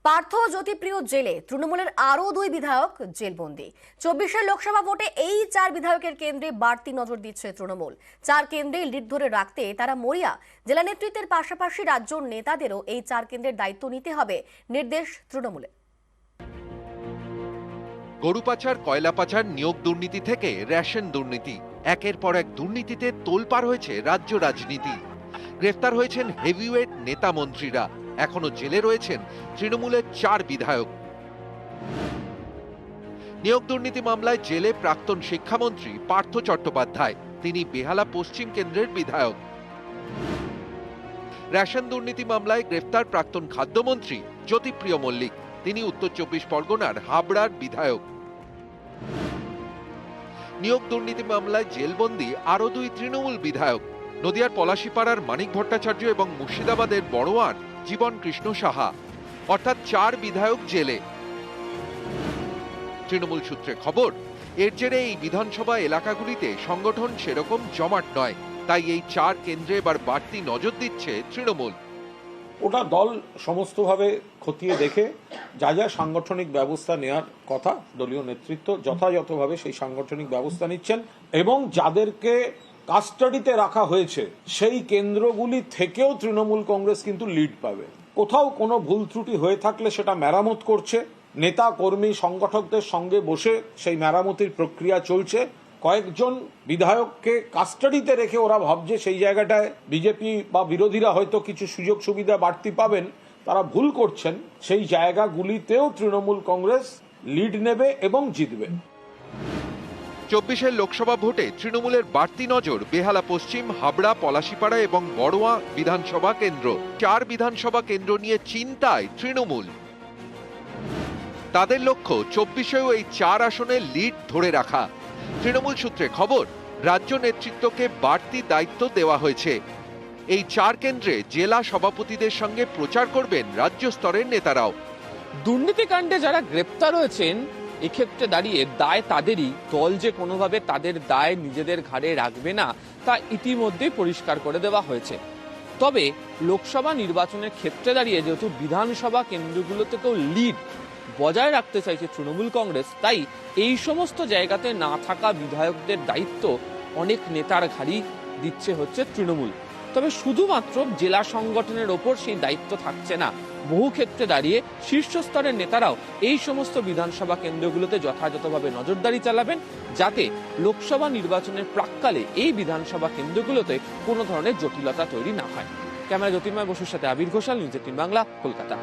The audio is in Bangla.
পার্থ জ্যোতিপ্রিয় জেলে তৃণমূলের আরও 2 বিধায়ক জেলবন্দি। 24 লোকসভা ভোটে এই 4 বিধায়কের কেন্দ্রে বাড়তি নজর দিচ্ছে তৃণমূল। 4 কেন্দ্রে লিড ধরে রাখতে তারা মরিয়া। জেলা নেতৃত্বের পাশাপাশি রাজ্য নেতাদেরও এই 4 কেন্দ্রের দায়িত্ব নিতে হবে নির্দেশ তৃণমূলের। গরু পাচার, কয়লা পাচার, নিয়োগ দুর্নীতি থেকে রেশন দুর্নীতি, একের পর এক দুর্নীতিতে তোলপাড় হয়েছে রাজ্য রাজনীতি। গ্রেফতার হয়েছেন হেভিওয়েট নেতা মন্ত্রীরা, এখনো জেলে রয়েছেন তৃণমূলের 4 বিধায়ক। নিয়োগ দুর্নীতি মামলায় জেলে প্রাক্তন শিক্ষামন্ত্রী পার্থ চট্টোপাধ্যায়, তিনি বেহালা পশ্চিম কেন্দ্রের বিধায়ক। রেশন দুর্নীতি মামলায় গ্রেফতার প্রাক্তন খাদ্যমন্ত্রী জ্যোতিপ্রিয় মল্লিক, তিনি উত্তর 24 পরগনার হাবড়ার বিধায়ক। নিয়োগ দুর্নীতি মামলায় জেলবন্দি আরো 2 তৃণমূল বিধায়ক, নদিয়ার পলাশীপাড়ার মানিক ভট্টাচার্য এবং মুর্শিদাবাদের বড়োয়ার জীবন কৃষ্ণ সাহা, অর্থাৎ 4 বিধায়ক জেলে। তৃণমূল সূত্রে খবর, এর জেরে এই বিধানসভা এলাকাগুলিতে সংগঠন সেরকম জমাট নয়, তাই এই 4 কেন্দ্রে এবার বাড়তি নজর দিচ্ছে তৃণমূল। ওটা দল সমস্তভাবে খতিয়ে দেখে যা যা সাংগঠনিক ব্যবস্থা নেওয়ার কথা দলীয় নেতৃত্ব যথাযথভাবে সেই সাংগঠনিক ব্যবস্থা নিচ্ছেন, এবং যাদেরকে কাস্টাডিতে রাখা হয়েছে সেই কেন্দ্রগুলি থেকেও তৃণমূল কংগ্রেস কিন্তু লিড পাবে। কোথাও কোনো ভুল ত্রুটি হয়ে থাকলে সেটা মেরামত করছে, নেতা কর্মী সংগঠকদের সঙ্গে বসে সেই মেরামতির প্রক্রিয়া চলছে। কয়েকজন বিধায়ককে কাস্টাডিতে রেখে ওরা ভাবছে সেই জায়গাটায় বিজেপি বা বিরোধীরা হয়তো কিছু সুযোগ সুবিধা বাড়তি পাবেন, তারা ভুল করছেন। সেই জায়গাগুলিতেও তৃণমূল কংগ্রেস লিড নেবে এবং জিতবে। 24 লোকসভা ভোটে তৃণমূলের বাড়তি নজর বেহালা পশ্চিম, হাবড়া, পলাশীপাড়া এবং বড়োয়া বিধানসভা কেন্দ্র। 4 বিধানসভা কেন্দ্র নিয়ে চিন্তায় তৃণমূল। তাদের লক্ষ্য 24-এও এই 4 আসনে লিড ধরে রাখা। তৃণমূল সূত্রে খবর, রাজ্য নেতৃত্বকে বাড়তি দায়িত্ব দেওয়া হয়েছে। এই 4 কেন্দ্রে জেলা সভাপতিদের সঙ্গে প্রচার করবেন রাজ্য স্তরের নেতারাও। দুর্নীতিকাণ্ডে যারা গ্রেপ্তার হয়েছেন, এক্ষেত্রে দাঁড়িয়ে দায় তাদেরই। দল যে কোনোভাবে তাদের দায় নিজেদের ঘাড়ে রাখবে না তা ইতিমধ্যেই পরিষ্কার করে দেওয়া হয়েছে। তবে লোকসভা নির্বাচনের ক্ষেত্রে দাঁড়িয়ে যেহেতু বিধানসভা কেন্দ্রগুলো থেকেও লিড বজায় রাখতে চাইছে তৃণমূল কংগ্রেস, তাই এই সমস্ত জায়গাতে না থাকা বিধায়কদের দায়িত্ব অনেক নেতার ঘাড়ি দিচ্ছে হচ্ছে তৃণমূল। তবে শুধুমাত্র জেলা সংগঠনের ওপর সেই দায়িত্ব থাকছে না, বহু ক্ষেত্রে দাঁড়িয়ে শীর্ষস্তরের নেতারাও এই সমস্ত বিধানসভা কেন্দ্রগুলোতে যথাযথভাবে নজরদারি চালাবেন, যাতে লোকসভা নির্বাচনের প্রাক্কালে এই বিধানসভা কেন্দ্রগুলোতে কোনো ধরনের জটিলতা তৈরি না হয়। ক্যামেরা জ্যোতির্ময় বসুর সাথে আবির ঘোষাল, নিউজ 18 বাংলা, কলকাতা।